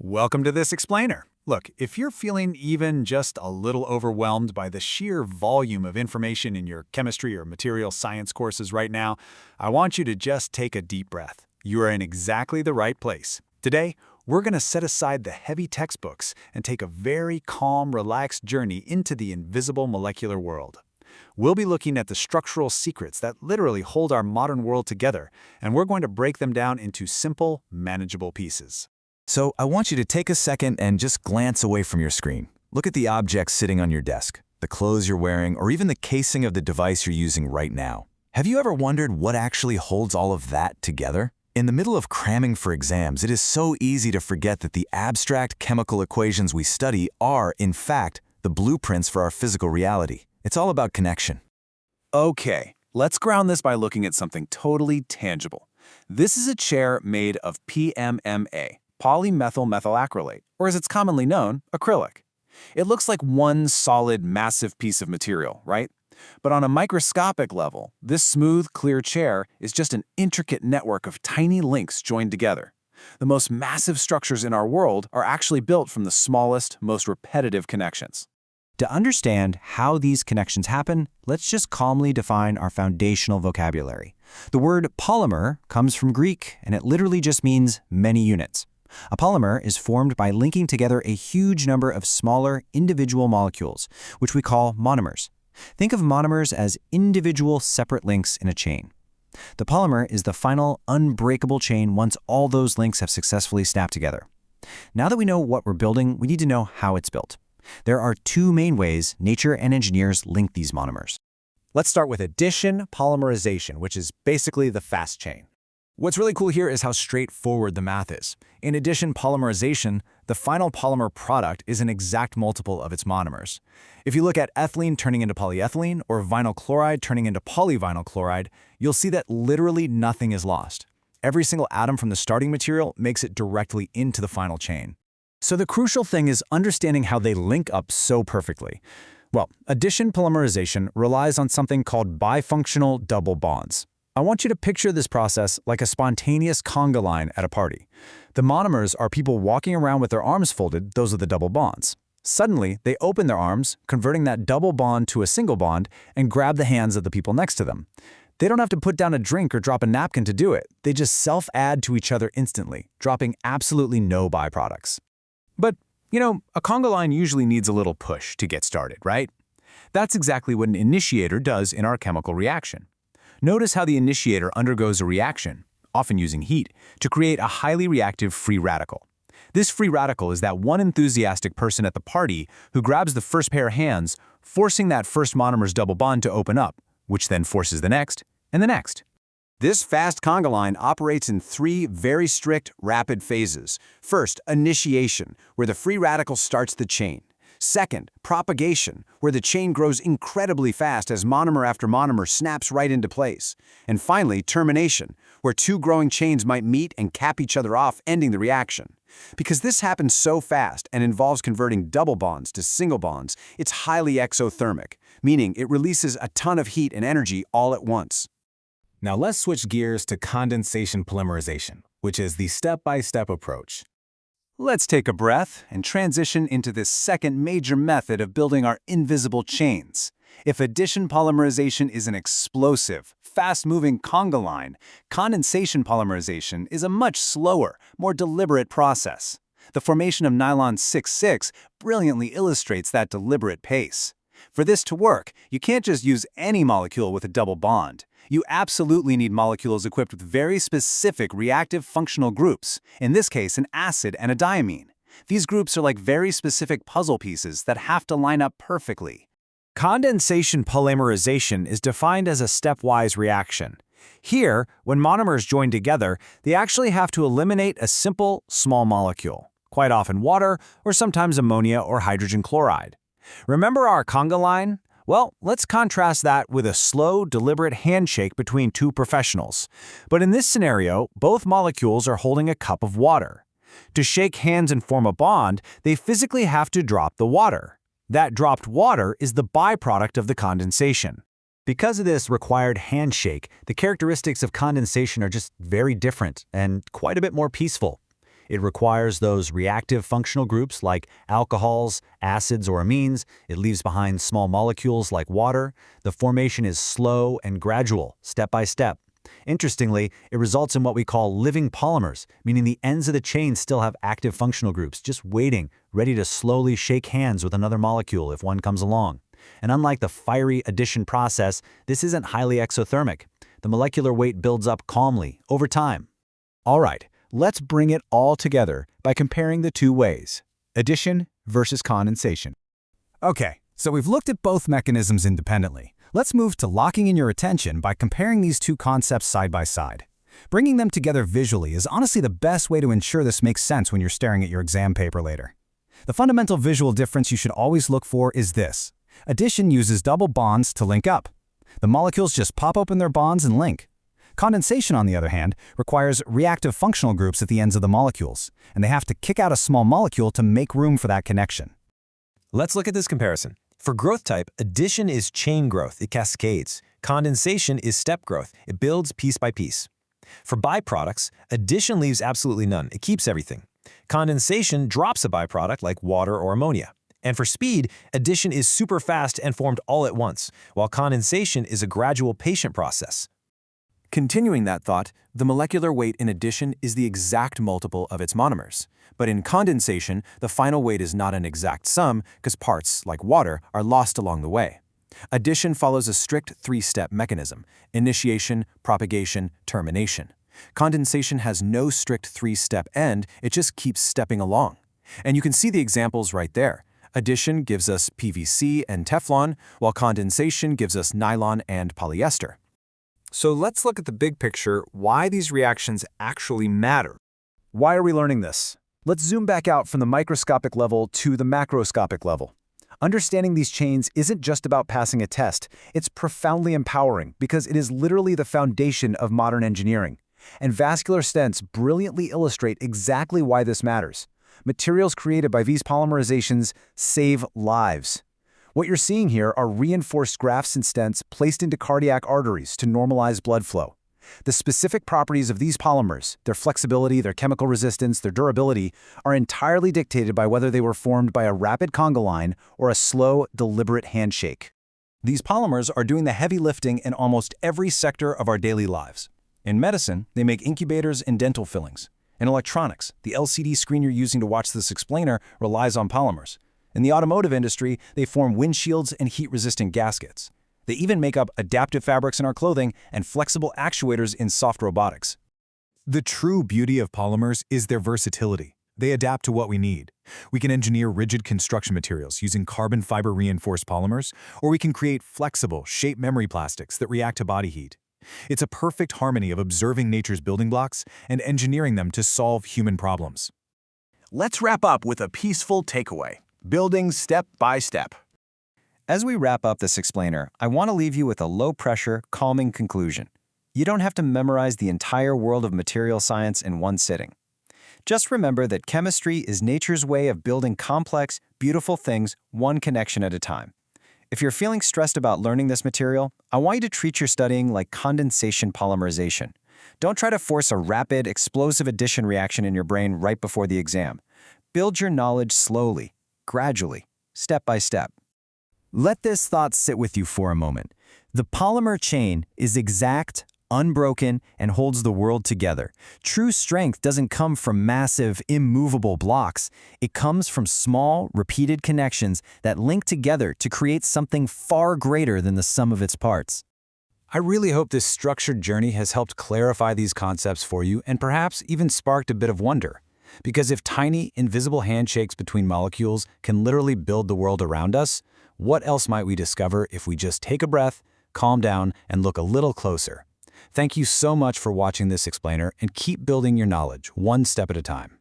Welcome to this explainer. Look, if you're feeling even just a little overwhelmed by the sheer volume of information in your chemistry or material science courses right now, I want you to just take a deep breath. You are in exactly the right place. Today, we're going to set aside the heavy textbooks and take a very calm, relaxed journey into the invisible molecular world. We'll be looking at the structural secrets that literally hold our modern world together, and we're going to break them down into simple, manageable pieces. So I want you to take a second and just glance away from your screen. Look at the objects sitting on your desk, the clothes you're wearing, or even the casing of the device you're using right now. Have you ever wondered what actually holds all of that together? In the middle of cramming for exams, it is so easy to forget that the abstract chemical equations we study are, in fact, the blueprints for our physical reality. It's all about connection. Okay, let's ground this by looking at something totally tangible. This is a chair made of PMMA, polymethyl methacrylate, or as it's commonly known, acrylic. It looks like one solid, massive piece of material, right? But on a microscopic level, this smooth, clear chair is just an intricate network of tiny links joined together. The most massive structures in our world are actually built from the smallest, most repetitive connections. To understand how these connections happen, let's just calmly define our foundational vocabulary. The word polymer comes from Greek, and it literally just means many units. A polymer is formed by linking together a huge number of smaller individual molecules, which we call monomers. Think of monomers as individual separate links in a chain. The polymer is the final unbreakable chain once all those links have successfully snapped together. Now that we know what we're building, we need to know how it's built. There are two main ways nature and engineers link these monomers. Let's start with addition polymerization, which is basically the fast chain. What's really cool here is how straightforward the math is. In addition polymerization, the final polymer product is an exact multiple of its monomers. If you look at ethylene turning into polyethylene or vinyl chloride turning into polyvinyl chloride, you'll see that literally nothing is lost. Every single atom from the starting material makes it directly into the final chain. So the crucial thing is understanding how they link up so perfectly. Well, addition polymerization relies on something called bifunctional double bonds. I want you to picture this process like a spontaneous conga line at a party. The monomers are people walking around with their arms folded, those are the double bonds. Suddenly, they open their arms, converting that double bond to a single bond, and grab the hands of the people next to them. They don't have to put down a drink or drop a napkin to do it. They just self-add to each other instantly, dropping absolutely no byproducts. But, a conga line usually needs a little push to get started, right? That's exactly what an initiator does in our chemical reaction. Notice how the initiator undergoes a reaction, often using heat, to create a highly reactive free radical. This free radical is that one enthusiastic person at the party who grabs the first pair of hands, forcing that first monomer's double bond to open up, which then forces the next and the next. This fast conga line operates in three very strict, rapid phases. First, initiation, where the free radical starts the chain. Second, propagation, where the chain grows incredibly fast as monomer after monomer snaps right into place. And finally, termination, where two growing chains might meet and cap each other off, ending the reaction. Because this happens so fast and involves converting double bonds to single bonds, it's highly exothermic, meaning it releases a ton of heat and energy all at once. Now let's switch gears to condensation polymerization, which is the step-by-step approach. Let's take a breath and transition into this second major method of building our invisible chains. If addition polymerization is an explosive, fast-moving conga line, condensation polymerization is a much slower, more deliberate process. The formation of nylon 6,6 brilliantly illustrates that deliberate pace. For this to work, you can't just use any molecule with a double bond. You absolutely need molecules equipped with very specific reactive functional groups, in this case an acid and a diamine. These groups are like very specific puzzle pieces that have to line up perfectly. Condensation polymerization is defined as a stepwise reaction. Here, when monomers join together, they actually have to eliminate a simple, small molecule, quite often water or sometimes ammonia or hydrogen chloride. Remember our conga line? Well, let's contrast that with a slow, deliberate handshake between two professionals. But in this scenario, both molecules are holding a cup of water. To shake hands and form a bond, they physically have to drop the water. That dropped water is the byproduct of the condensation. Because of this required handshake, the characteristics of condensation are just very different and quite a bit more peaceful. It requires those reactive functional groups like alcohols, acids, or amines. It leaves behind small molecules like water. The formation is slow and gradual, step by step. Interestingly, it results in what we call living polymers, meaning the ends of the chain still have active functional groups, just waiting, ready to slowly shake hands with another molecule if one comes along. And unlike the fiery addition process, this isn't highly exothermic. The molecular weight builds up calmly, over time. All right, let's bring it all together by comparing the two ways: addition versus condensation. Okay, so we've looked at both mechanisms independently. Let's move to locking in your attention by comparing these two concepts side by side. Bringing them together visually is honestly the best way to ensure this makes sense when you're staring at your exam paper later. The fundamental visual difference you should always look for is this: addition uses double bonds to link up. The molecules just pop open their bonds and link. Condensation, on the other hand, requires reactive functional groups at the ends of the molecules, and they have to kick out a small molecule to make room for that connection. Let's look at this comparison. For growth type, addition is chain growth, it cascades. Condensation is step growth, it builds piece by piece. For byproducts, addition leaves absolutely none, it keeps everything. Condensation drops a byproduct like water or ammonia. And for speed, addition is super fast and formed all at once, while condensation is a gradual, patient process. Continuing that thought, the molecular weight in addition is the exact multiple of its monomers. But in condensation, the final weight is not an exact sum because parts, like water, are lost along the way. Addition follows a strict three-step mechanism: initiation, propagation, termination. Condensation has no strict three-step end, it just keeps stepping along. And you can see the examples right there. Addition gives us PVC and Teflon, while condensation gives us nylon and polyester. So let's look at the big picture, why these reactions actually matter. Why are we learning this? Let's zoom back out from the microscopic level to the macroscopic level. Understanding these chains isn't just about passing a test, it's profoundly empowering because it is literally the foundation of modern engineering. And vascular stents brilliantly illustrate exactly why this matters. Materials created by these polymerizations save lives. What you're seeing here are reinforced grafts and stents placed into cardiac arteries to normalize blood flow. The specific properties of these polymers, their flexibility, their chemical resistance, their durability, are entirely dictated by whether they were formed by a rapid conga line or a slow, deliberate handshake. These polymers are doing the heavy lifting in almost every sector of our daily lives. In medicine, they make incubators and dental fillings. In electronics, the LCD screen you're using to watch this explainer relies on polymers. In the automotive industry, they form windshields and heat-resistant gaskets. They even make up adaptive fabrics in our clothing and flexible actuators in soft robotics. The true beauty of polymers is their versatility. They adapt to what we need. We can engineer rigid construction materials using carbon fiber reinforced polymers, or we can create flexible, shape memory plastics that react to body heat. It's a perfect harmony of observing nature's building blocks and engineering them to solve human problems. Let's wrap up with a peaceful takeaway: building step by step. As we wrap up this explainer, I want to leave you with a low-pressure, calming conclusion. You don't have to memorize the entire world of material science in one sitting. Just remember that chemistry is nature's way of building complex, beautiful things one connection at a time. If you're feeling stressed about learning this material, I want you to treat your studying like condensation polymerization. Don't try to force a rapid, explosive addition reaction in your brain right before the exam. Build your knowledge slowly, gradually, step by step. Let this thought sit with you for a moment. The polymer chain is exact, unbroken, and holds the world together. True strength doesn't come from massive, immovable blocks. It comes from small, repeated connections that link together to create something far greater than the sum of its parts. I really hope this structured journey has helped clarify these concepts for you and perhaps even sparked a bit of wonder. Because if tiny, invisible handshakes between molecules can literally build the world around us, what else might we discover if we just take a breath, calm down, and look a little closer? Thank you so much for watching this explainer, and keep building your knowledge one step at a time.